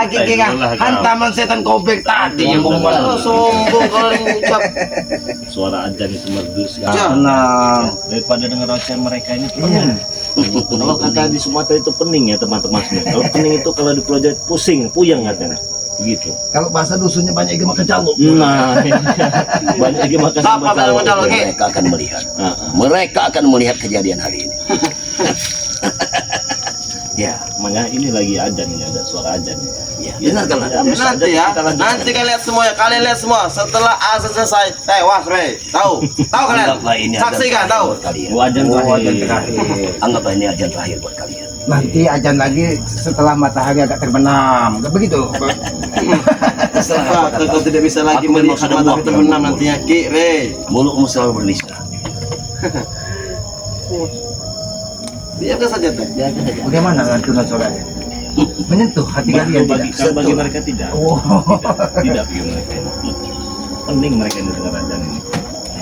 Akhirnya hantaman setan kobek tadi yang mau sombong kalau ngucap. Suara ajan itu merdu sekali. Nah, Daripada dengar ocehan mereka ini pening. Kalau kata di Sumatera itu pening ya teman-teman semua. Kalau pening itu kalau di Pulau Jawa pusing, puyeng katanya. Begitu. kalau bahasa dusunnya banyak yang makan caluk. Nah, banyak lagi makan Apa sambal caluk? Mereka akan melihat. Mereka akan melihat kejadian hari ini. Ya, makanya ini lagi ajan ya, ada suara ajan ya. Dengarkan Ya, bisa Nanti ya, kita lanjutkan. nanti kalian lihat semua ya, kalian lihat semua setelah azan selesai, tewas bre, tahu kalian, Anggaplah ini saksikan tahu. buat kalian. Gua ajan terakhir. Anggaplah ini ajan terakhir buat kalian. Nanti ajan lagi setelah matahari agak terbenam, nggak begitu? Wah, kau tidak bisa lagi Aku memang melihat sudah matahari muak terbenam dengan nantinya ki re. Mulutmu selalu berlisan. Biarkan saja teh. Bagaimana lantunan suaranya? Menyentuh hati kalian Bagi, tidak? bagi mereka tidak. Oh. Tidak bagi mereka. Pening mereka ini dengar ajan ini.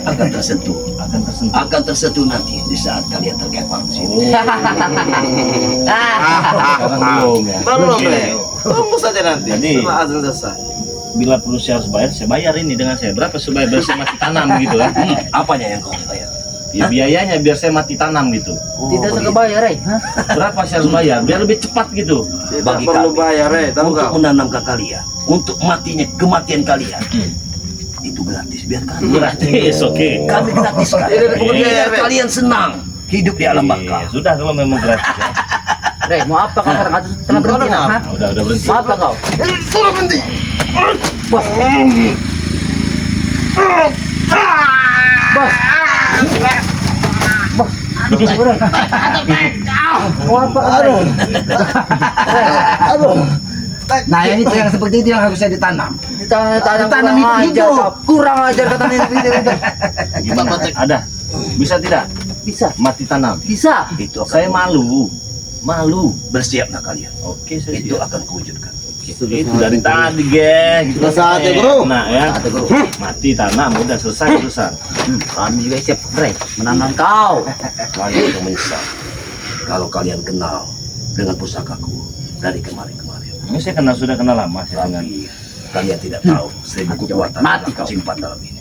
Akan tersentuh. Akan tersentuh. Akan tersentuh nanti di saat kalian terkepang di sini. Sekarang belum ya. Belum bre, tunggu saja nanti. Jadi- Setelah azan selesai. Bila perlu saya harus bayar, saya bayar ini dengan saya. Berapa saya bayar biar saya mati tanam gitu kan? Apanya yang kau bayar? Ya, biayanya biar saya mati tanam gitu. Tidak usah kebayar, Berapa saya harus bayar biar lebih cepat gitu. Tidak Bagi perlu kami. bayar re, tahu Untuk kau? menanamkan kalian, untuk matinya kematian kalian. Itu gratis biar kami. Gratis, oke. Kami gratiskan. Biar kalian senang hidup di alam baka. Sudah kalau memang gratis ya. Rey, mau apa kau sekarang? Telah berhenti nak? ha? Udah berhenti. Mau apa kau? Suruh berhenti. Bos. Bos. Bos. Mau apa kau? Aduh. Nah ini tuh yang seperti itu yang harusnya ditanam. Tanam Tanam kurang itu ajar, hidup. kurang ajar kata nenek itu. Gimana? Ada? Bisa tidak? Bisa, Mati tanam. bisa. Itu akan Saya malu. Malu. bersiaplah kalian. Oke, saya Itu siap. akan kuwujudkan. Itu dari tadi, ge. Gitu. Sudah saatnya, Bro. Nah, ya. Mati tanam, udah selesai urusan. Kami juga siap, Rey, menanam kau. Kalian akan menyesal kalau kalian kenal dengan pusakaku dari kemarin-kemarin. Ini saya kenal sudah kenal lama saya dengan. Tapi kalian tidak tahu seribu kekuatan Mati yang kau. simpan dalam ini.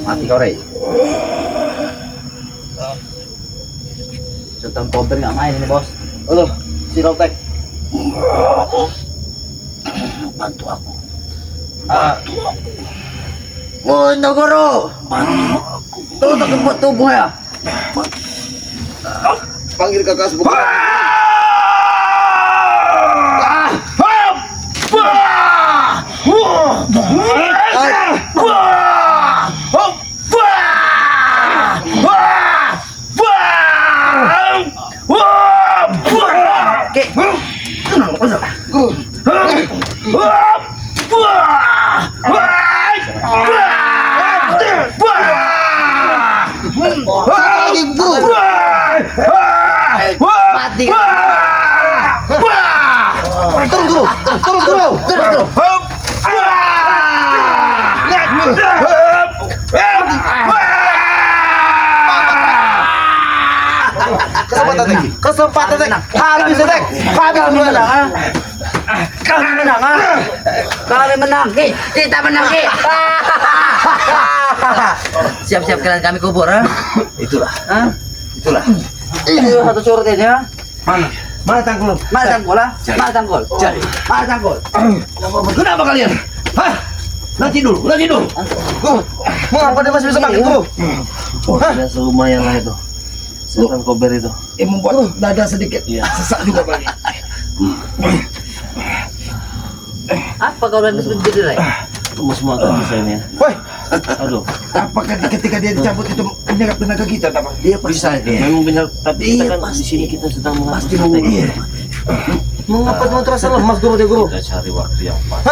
Mati kau, Rey. Setan kober nggak main ini, bos. Aduh, si Rotek. Bantu aku. Woi, Nogoro. Tuh, tak tubuh ya. Panggil kakak sepupu. Mati. Turun. Kesempatan tek. Habis tek. Habis Kami menang, ha? Kami menang, ha? Kami menang, Ki. Kita menang, Ki. Siap-siap kalian kami kubur, ha? Itulah, Hah? itulah. Ini satu surut ini, ha? Mana? Mana tangkul? Mana tangkul, ha? Mana tangkul? Cari. Mana tangkul? Kenapa kalian? Hah? Nanti dulu. Mengapa dia masih bisa pakai guru? Sudah lumayan lah itu. Setan kober itu. Membuat dada sedikit sesak juga balik. Apa kau dan berdiri, Rey? Tunggu semua kan bisa ini ya. Woi, Aduh. Apakah ketika dia dicabut itu menyerap tenaga kita, Bang? Dia bisa. Memang benar, tapi kita Iya, kan di pasti. sini kita sedang Pasti mengatur mau. strategi. mengapa cuma terasa lemas guru dia guru? Kita cari waktu yang pas.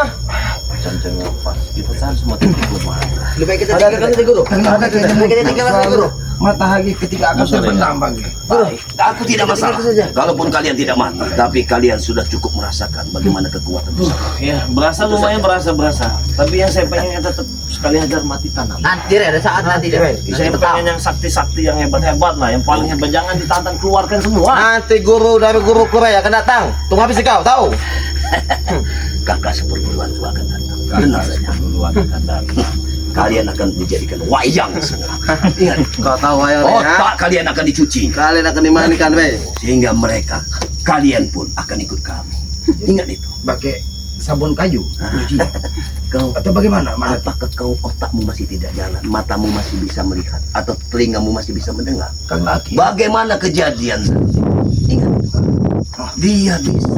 Jam-jam yang pas. Kita cari semua titik lemah. Lebih baik kita tinggalkan saja guru. Ternyata Lebih baik kita tinggalkan saja guru. matahari ketika akan terbenam bagi. Baik, aku tidak masalah. Kalaupun kalian tidak mati, tapi kalian sudah cukup merasakan bagaimana kekuatan pusaka. Ya, berasa lumayan berasa. Tapi yang saya pengen tetap sekali hajar mati tanam. Nanti ada saat nanti deh. Saya pengen yang sakti-sakti yang hebat-hebat lah, yang paling hebat, jangan ditantang, keluarkan semua. Nanti guru dari guru Korea akan datang. Tunggu habis kau tahu. Kakak seperguruanku akan datang. Tenang saja. Duluan akan datang. Kalian akan dijadikan wayang semua. Ingat, Kau tahu ayo ya. otak kalian akan dicuci. Kalian akan dimandikan be. Sehingga mereka, kalian pun akan ikut kami. Ingat itu. Pakai sabun kayu. Cuci. Kau, Atau bagaimana? Mana? apakah kau otakmu masih tidak jalan? Matamu masih bisa melihat? Atau telingamu masih bisa mendengar? Kaki. Bagaimana kejadian? Ingat, dia bisa.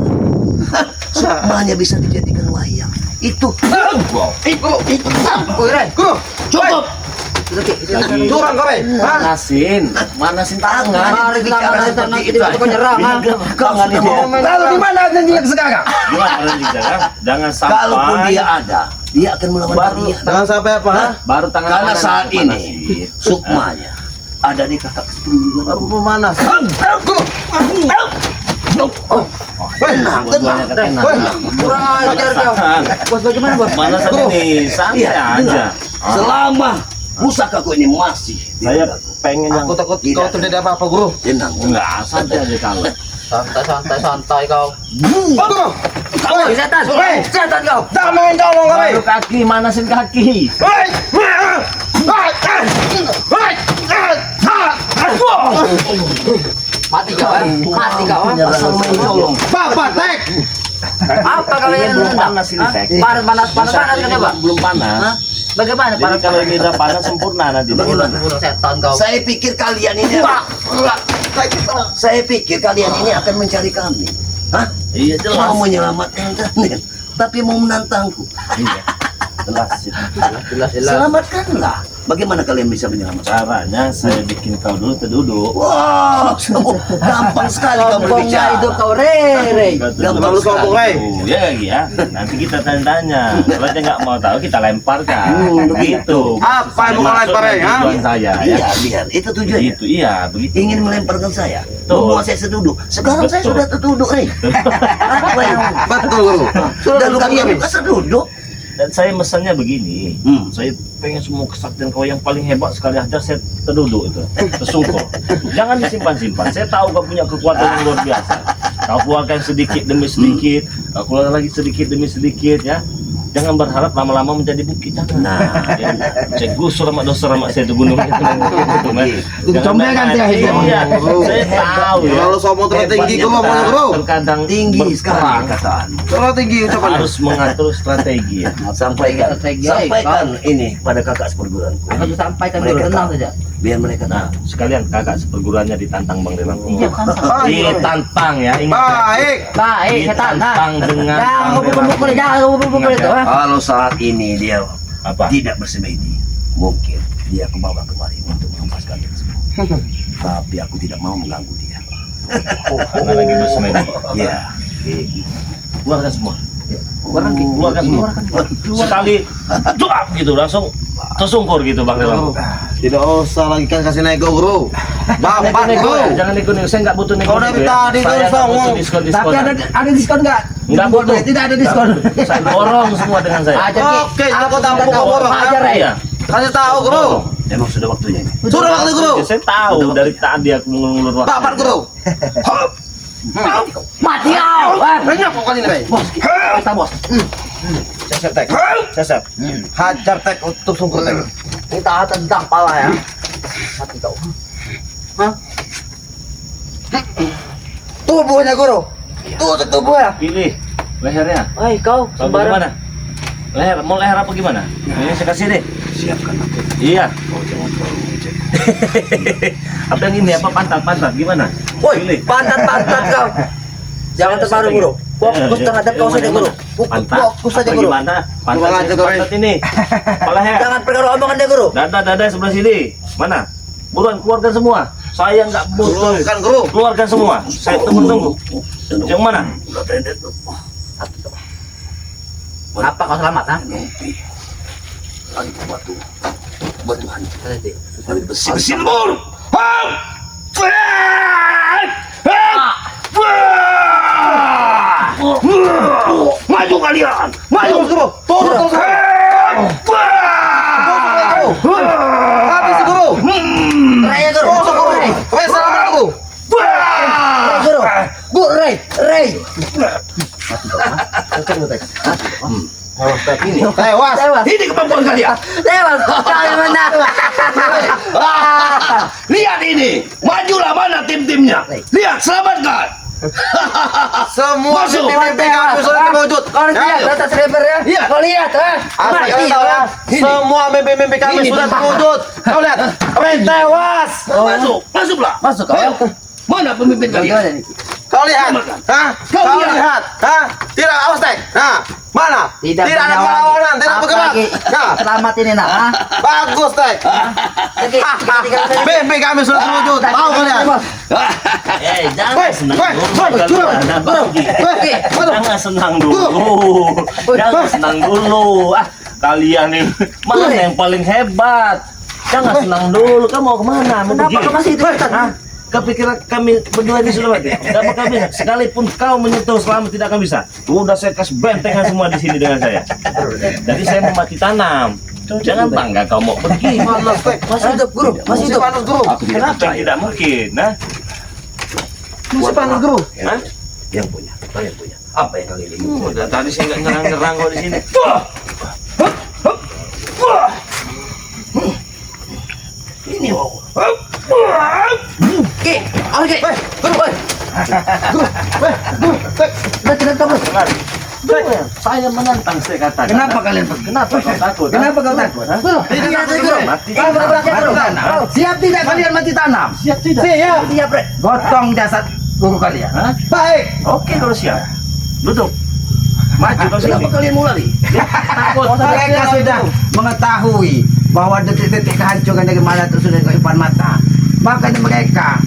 Sukmanya bisa dijadikan wayang. Itu Guru, Guru, cukup. Lagi curang kau be. manasin tangan. mari kita tangan kita penyerang. Tangan ini. Lalu di mana dia sekarang? Gimana Raden Jaya? Jangan sampai. Kalaupun dia ada, dia akan melawan Baru. kalian. Jangan sampai apa? Ha? Baru tangan Karena kanan saat yang ini manasin. sukmanya ada di kakak seperguruan. Baru pemanas. Tenang, Dua-duanya tenang. ketenang. Kurang ajar kau. Bos bagaimana bos? Manasan ini santai Iya, aja. dengar. Selama pusakaku ini masih di Saya tanganku. pengen yang Aku takut Tidak. kau terjadi apa-apa guru. Tenang. enggak santai aja kalau. Santai kau. Guru. Kau setan. Setan kau. Jangan main colong kau be. Baru kaki, manasin kaki. Mati kau. Mati kau. Asal main colong. Papa tek. Apa kau yang Belum nendang? panas ini, Tek. Panas kan coba? Belum panas. Hah? Bagaimana Jadi kalau ini udah panas sempurna nanti. Bagaimana? Bunuh setan kau. Saya pikir kalian ini Saya pikir kalian ini akan mencari kami. Hah? Iya jelas. Mau menyelamatkan kalian, tapi mau menantangku. Iya. Jelas. Jelas. Selamatkanlah. Bagaimana kalian bisa menyelamatkan? Caranya saya bikin kau dulu terduduk. Wah, gampang sekali kamu Sombongnya berbicara. itu kau rere. Gampang Terlalu sombong, sekali. Ya lagi ya. Nanti kita tanya-tanya. Kalau dia nggak mau tahu kita lemparkan. Begitu. Apa yang mau kau lempar, Maksud dan ha? tujuan saya ya. Iya, biar itu tujuannya. Begitu iya, begitu. Ingin melemparkan saya, Betul. membuat saya seduduk. Sekarang saya Betul. sudah terduduk, Rey. Apa yang Betul guru. dan kalian juga seduduk? Dan saya mesennya begini, Hmm. saya pengen semua kesaktian kau yang paling hebat sekali aja saya terduduk itu, tersungkur. Jangan disimpan-simpan. Saya tahu kau punya kekuatan yang luar biasa. Kau keluarkan sedikit demi sedikit, kau keluarkan lagi sedikit demi sedikit ya. Jangan berharap lama-lama menjadi bukit. Jangan. Nah, Ya, saya gusur sama dosa sama saya itu gunung itu. Comel kan dia hidup. Iya, saya tahu ya. Terlalu sombong terlalu tinggi guru ngomongnya guru. Terkadang tinggi sekali berperang. perkataan. Terlalu tinggi ucapannya. Harus mengatur strategi ya. Sampaikan ini pada kakak seperguruanku. Harus sampaikan dulu, Mereka tenang tahu. saja. Biar mereka Nah, tahu. sekalian kakak seperguruannya ditantang Bang Delang. Iya, Ditantang ya, ingat. Baik. Baik, setan. Ditantang dengan Jangan Bang kau Delang. pukul, jangan kau pukul itu. ha? Kalau saat ini dia Apa? tidak bersemedi, mungkin dia kebawa kemari untuk menghempas kalian semua. Tapi aku tidak mau mengganggu dia. Karena lagi bersemedi. Ya, Keluarkan semua. Keluarkan semua. Keluarkan. Sekali duap gitu langsung tersungkur gitu Bang Delang. Tidak usah lagi kan kasih nego guru. Bapak Nego, guru. jangan nego nego. Saya nggak butuh nego. Kau dari tadi Saya terus nggak butuh ngomong. diskon-diskon. Tapi ada diskon nggak? Nggak butuh. Tidak ada diskon. Saya dorong semua dengan saya. Ajar Ki. Oke, aku tahu sudah kau boros, Ajar ha? ya. Iya. Kasih tahu guru. Emang sudah waktunya ini. Suruh waktu guru. Ya, saya tahu dari tadi aku ngulur waktu. Bapak guru. Mati kau. Banyak kok kali ini be. Kita bos. Sesep tek. Sesep. Hajar tek untuk sungkur tek. Kita tendang pala ya. Mati kau. Tubuhnya guru. Tuh tubuhnya. Pilih lehernya. Hai kau, Kau sembarang. gimana? Leher, mau leher apa gimana? Ini saya kasih deh. Siapkan aku. Iya. Kau jangan terlalu mengejek. Apa yang ini? Apa pantat? Gimana? Woi, Pilih. pantat kau. Jangan terbaru guru. Fokus terhadap kau saja guru. Fokus saja guru. Gimana? Bukan Pantat, aja, Guru. pantat ini. Kepala leher. Jangan perkara omongan dia guru. Dada sebelah sini. Mana? Buruan keluarkan semua. Saya nggak butuh. Kan guru. Keluarkan semua. Saya tunggu. Yang mana? Udah pendek tuh. Apa kau selamat ha? Mimpi. Alih batu hancur. Alih besi lembur. Maju kalian, maju guru. Turun guru. Habis guru. Raya guru. Wes selamat guru. Ray guru. Bu Ray. Tewas. Ini kemampuan kalian. Lewat. Kami menang. Lihat ini, majulah mana tim-timnya. Lihat, selamatkan. Semua Masuk. mimpi kami sudah terwujud. Kau lihat atas lebar ya. Iya. Kau lihat Asal kalian tahu ya, semua mimpi-mimpi kami Ini sudah tempat. terwujud. Kau lihat, kami tewas. Masuklah. Masuk kau. Mana pemimpin kalian? Kau lihat, hah? Kau Kau lihat. lihat, hah? Tidak awas tek. Nah, mana? Tidak ada bernyawa perlawanan, tidak Apa bergerak. lagi? Nah, Selamat ini nak. Ha? bagus tek. Oke. Mimpi kami sudah terwujud. Tahu kalian? Jangan senang Woi, dulu. woi, Kalau turun, ada turun. bagi. Woi, Jangan senang dulu. Jangan senang dulu. Kalian nih mana yang paling hebat? Jangan senang dulu. Kamu mau kemana? Mau Kenapa pergi? kau masih itu? Hah? Kepikiran kami berdua ini sudah mati. Tidak bakal bisa. Sekalipun kau menyentuh selamat tidak akan bisa. Udah saya kasih bentengan semua di sini dengan saya. Jadi saya mau mati tanam. Jangan bangga kau mau pergi. panas tek. Masih hidup guru. Masih Masih hidup. panas guru. Kenapa tidak mungkin? Nah, Masih panas guru. Hah? Yang punya, kalian punya. Apa yang kalian ingin? Udah tadi saya nggak nyerang-nyerang kau di sini. Ini mau. Oke. Oke. Guru, Tidak kamu. Dengar. Saya menantang saya katakan. Kenapa kalian pergi? Kenapa kau takut? Kenapa kau takut? Hah? Tidak guru. Mati. Kau berangkat guru. Siap tidak kalian mati tanam? Siap tidak? Siap. Siap, Bre. Gotong jasad guru kalian. Hah? Baik. Oke kalau siap. Duduk. Maju kau Kenapa sini. kalian mau lari? Takut. Mereka sudah mengetahui bahwa detik-detik kehancuran dari Madatuk sudah di depan mata. Makanya mereka,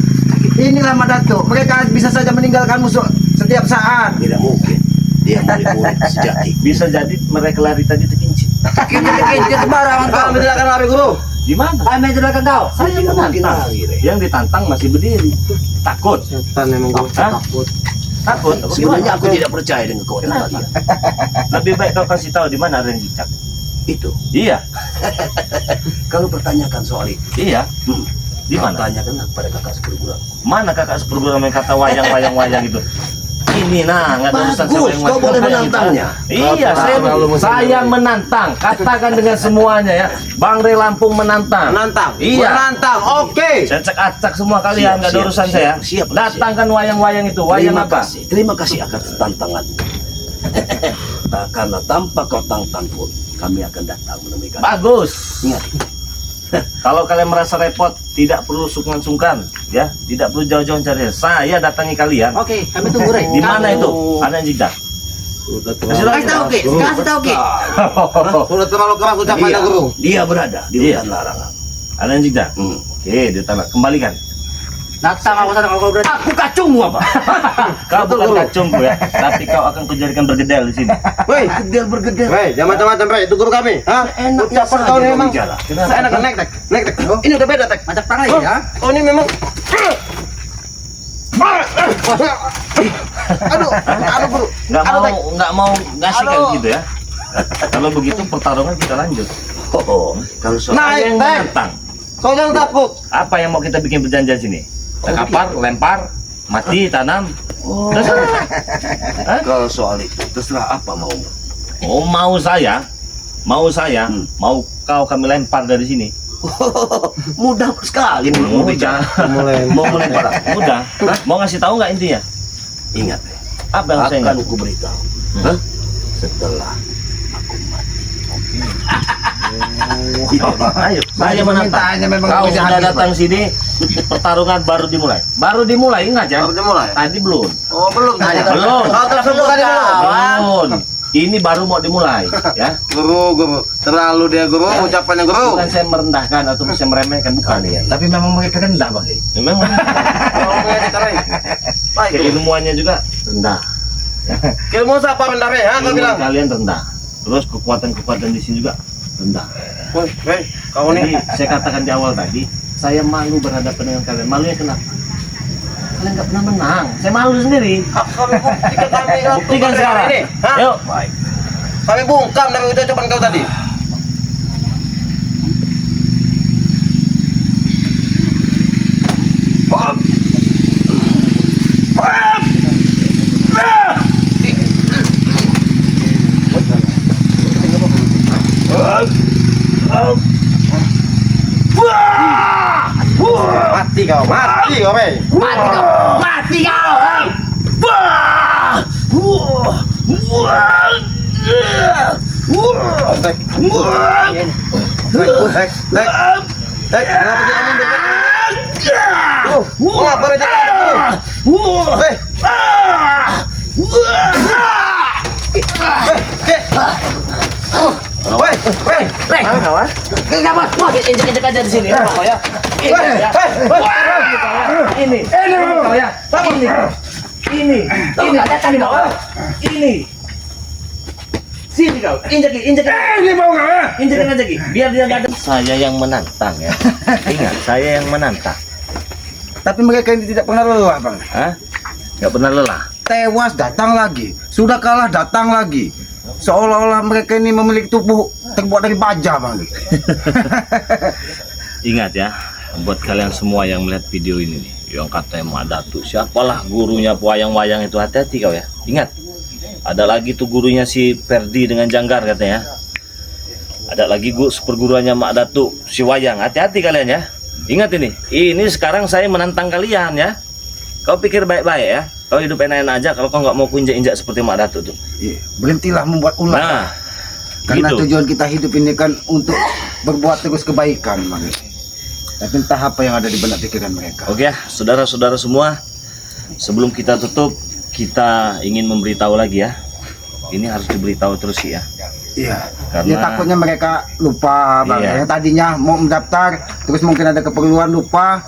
inilah Madatuk. Mereka bisa saja meninggalkan musuh setiap saat. Tidak mungkin. Dia murid-murid sejati. Bisa jadi mereka lari tadi terkincit. Kita kekincit sembarangan kau. Kami tidak akan lari guru. Di mana? Kami tidak akan kau. Saya Tidak mungkin menantang. lari, Re. Yang ditantang masih berdiri. Takut. Setan emang guru. Hah? Takut. Sebenarnya Gimana? aku tidak percaya dengan kekuatan Kenapa? kalian. Lebih baik kau kasih tahu di mana Ren Cicak. Itu. Iya. Kalau pertanyakan soal itu, Iya. Di kau mana? tanyakan kepada kakak seperguruan. Mana kakak seperguruan yang kata wayang gitu? Ini nah, nggak ada urusan sama Bagus, yang kau boleh wayang menantangnya. Iya, saya menantang. Katakan dengan semuanya ya. Bang Re Lampung menantang. Menantang. Iya. Menantang. Oke. Saya cek-acak semua kalian, nggak ada Siap, urusan siap, saya. siap, Datangkan wayang-wayang itu. Wayang apa? Terima kasih akan tantanganmu. Karena tanpa kau tantang pun, kami akan datang menemui kalian. Bagus. Ingat, Kalau kalian merasa repot, tidak perlu sungkan-sungkan, ya. Tidak perlu jauh-jauh cari. Saya datangi kalian. Oke, kami tunggu, Ray. Di mana itu? Ada yang jejak. Kasih tahu, Ki. Kasih tahu, Ki. Sudah terlalu keras ucapannya guru. dia berada di Iya. hutan larangan. Ada yang jejak. Hmm. Oke, di tanah. Kembalikan. Datang aku sana kalau kau berani. Aku kacungmu apa? Kau bukan kacungku ya, tapi kau akan kujadikan bergedel di sini. Woi, Bergedel. Woi, jangan macam-macam, Bre. Itu guru kami. Hah? Enaknya Ucapan saja kau ini kau memang. bicara. Saya enak naik, Tek. Naik, Tek. Ini udah beda, Tek. Macam perang lagi ya. Oh, ini memang. Aduh, aduh guru. Aduh, Tek. Nggak mau ngasih kayak Aduh. gitu ya. Kalau begitu pertarungan kita lanjut. Oh, kalau soal Naik, Saya yang Tek. menantang. Kau jangan takut. Apa yang mau kita bikin perjanjian sini? Kapar, lempar, mati, tanam. Oh. Terserah. Hah? Kalau soal itu terserah apa maumu. Oh, mau saya, mau kau kami lempar dari sini. Mudah sekali mau bicara. Mudah. Mau melempar. Mudah. Hah? Mau ngasih tahu nggak intinya? Ingat, Apa yang saya akan ingat? aku beritahu. Hah? Setelah aku mati. Ayo, saya menantang. Permintaannya memang Kau bisa sudah habis, datang sini, pertarungan baru dimulai. Baru dimulai, ingat ya? Baru dimulai. Tadi belum. Oh, belum. Tadi Tek. belum. Kau tersebut tadi belum. Belum. Ini baru mau dimulai, ya. Guru. Terlalu dia guru, ucapannya guru. Bukan saya merendahkan atau saya meremehkan, bukan ya. Tapi memang mereka rendah, Bang. Memang Oh, kita Ray. Baik. guru. keilmuannya juga rendah. Ilmu siapa rendah, Ray? Hah, kau Ilmu bilang. kalian rendah. Terus kekuatan-kekuatan di sini juga rendah. Woi, kau Jadi nih. saya katakan di awal tadi, saya malu berhadapan dengan kalian. Malunya kenapa? Kalian nggak pernah menang. Saya malu sendiri. Kami buktikan kami Buktikan sekarang. ini. Hah? Yuk. Baik. Kami bungkam dari ucapan kau tadi. Mati kau, Mei. Mati kau. Kenapa dia aman dekat? Kenapa dia dekat? Kenapa? Wah, injek-injek aja di sini. Kau ya. Ini. Kau ya. Ini. Ini. Sini kau. Injek. Ini mau kau ya? Injekin aja Ki. Biar dia enggak ada. Saya yang menantang ya. Ingat, saya yang menantang. Tapi mereka ini tidak pernah lelah, Bang. Hah? Enggak pernah lelah. Tewas datang lagi, sudah kalah datang lagi. Seolah-olah mereka ini memiliki tubuh terbuat dari baja, Bang. Ingat ya, buat kalian semua yang melihat video ini nih, yang katanya Mak Datu, siapalah gurunya wayang-wayang itu, hati-hati kau ya. Ingat, ada lagi tuh gurunya si Perdi dengan Janggar katanya. Ada lagi perguruannya Mak Datu, si Wayang. Hati-hati kalian ya. Ingat ini sekarang saya menantang kalian ya. Kau pikir baik-baik ya. Kau hidup enak-enak aja kalau kau nggak mau injak-injak seperti Mak Datu tuh. Iya, berhentilah membuat ulah. Nah, Karena gitu. tujuan kita hidup ini kan untuk berbuat terus kebaikan, Bang. Tapi entah apa yang ada di benak pikiran mereka. Oke ya, saudara-saudara semua, sebelum kita tutup, kita ingin memberitahu lagi ya. Ini harus diberitahu terus ya. Iya. Karena- Ya takutnya mereka lupa, Bang. Iya. Yang tadinya mau mendaftar, terus mungkin ada keperluan lupa.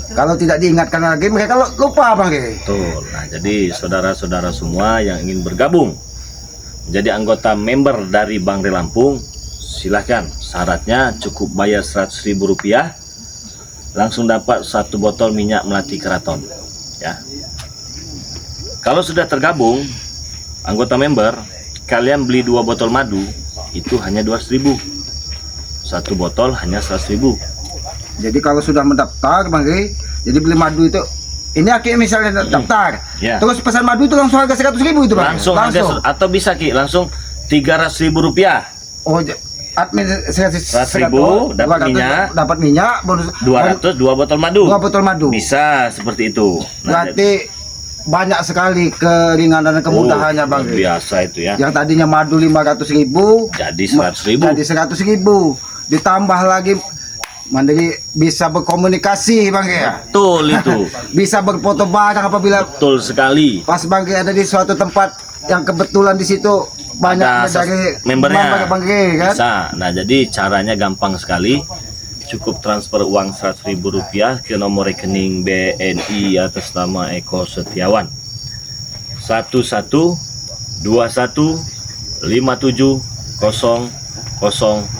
Kalau tidak diingatkan lagi, mereka lupa, Bang. Betul. Nah, jadi saudara-saudara semua yang ingin bergabung menjadi anggota member dari Bangre Lampung, silahkan. Syaratnya cukup bayar Rp100.000, langsung dapat 1 botol minyak melati keraton. Ya. Kalau sudah tergabung anggota member, kalian beli 2 botol madu itu hanya 200.000. 1 botol hanya 100.000. Jadi kalau sudah mendaftar, Bang, jadi beli madu itu, ini akhirnya misalnya daftar, Ya. terus pesan madu itu langsung harga 100.000 itu, Bang. Langsung harga, atau bisa Ki langsung Rp300.000. Oh, admin 100.000 dapat minyak. dapat minyak, bonus 200 2 botol madu. 2 botol madu. Bisa seperti itu. Nah, Berarti banyak sekali keringanan dan kemudahannya, Bang. luar biasa itu ya. Yang tadinya madu 500.000 Jadi 100.000. jadi 100.000. Ditambah lagi Mandiri bisa berkomunikasi, Bang, ya. Betul itu. Bisa berfoto bareng apabila Betul sekali. pas Bang ada di suatu tempat yang kebetulan di situ banyak Ada dari membernya. Bang kan. Bisa. Nah, jadi caranya gampang sekali. Cukup transfer uang Rp100.000 ke nomor rekening BNI atas nama Eko Setiawan.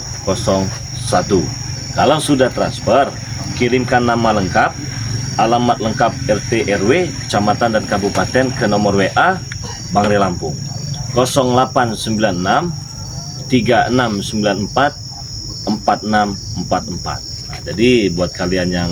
1121570001. Kalau sudah transfer, kirimkan nama lengkap, alamat lengkap RT RW, kecamatan dan kabupaten ke nomor WA Bangre Lampung 0896 3694 4644. Nah, jadi buat kalian yang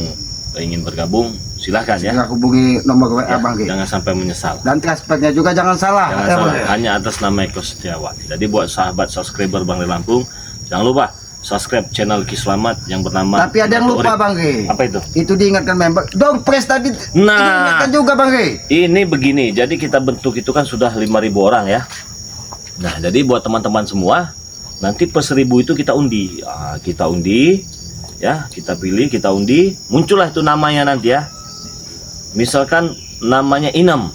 ingin bergabung, silahkan ya. Tinggal hubungi nomor WA, Ya, Bang. jangan sampai menyesal. Dan transfernya juga jangan salah. Jangan Ya, salah, Bang. hanya atas nama Eko Setiawan. Jadi buat sahabat subscriber Bangre Lampung, jangan lupa subscribe channel Ki Slamet yang bernama. Tapi ada yang lupa, Bang. Apa itu? Itu diingatkan member. Dong press tadi. Nah. Diingatkan juga, Bang. Ini begini, jadi kita bentuk itu kan sudah 5.000 orang ya. Nah, jadi buat teman-teman semua, nanti per 1.000 itu kita undi. Ah, kita undi, ya, kita pilih, kita undi, muncullah itu namanya nanti ya. Misalkan namanya Inem.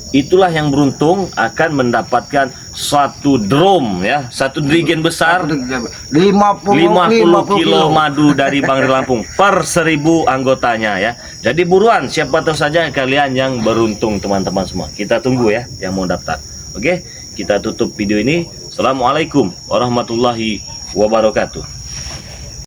Itulah yang beruntung akan mendapatkan satu drum ya, satu drigen besar 50 kilo madu dari Bangre Lampung per 1.000 anggotanya ya. Jadi buruan, siapa tahu saja kalian yang beruntung teman-teman semua. Kita tunggu ya yang mau daftar. Oke, kita tutup video ini. Assalamualaikum warahmatullahi wabarakatuh.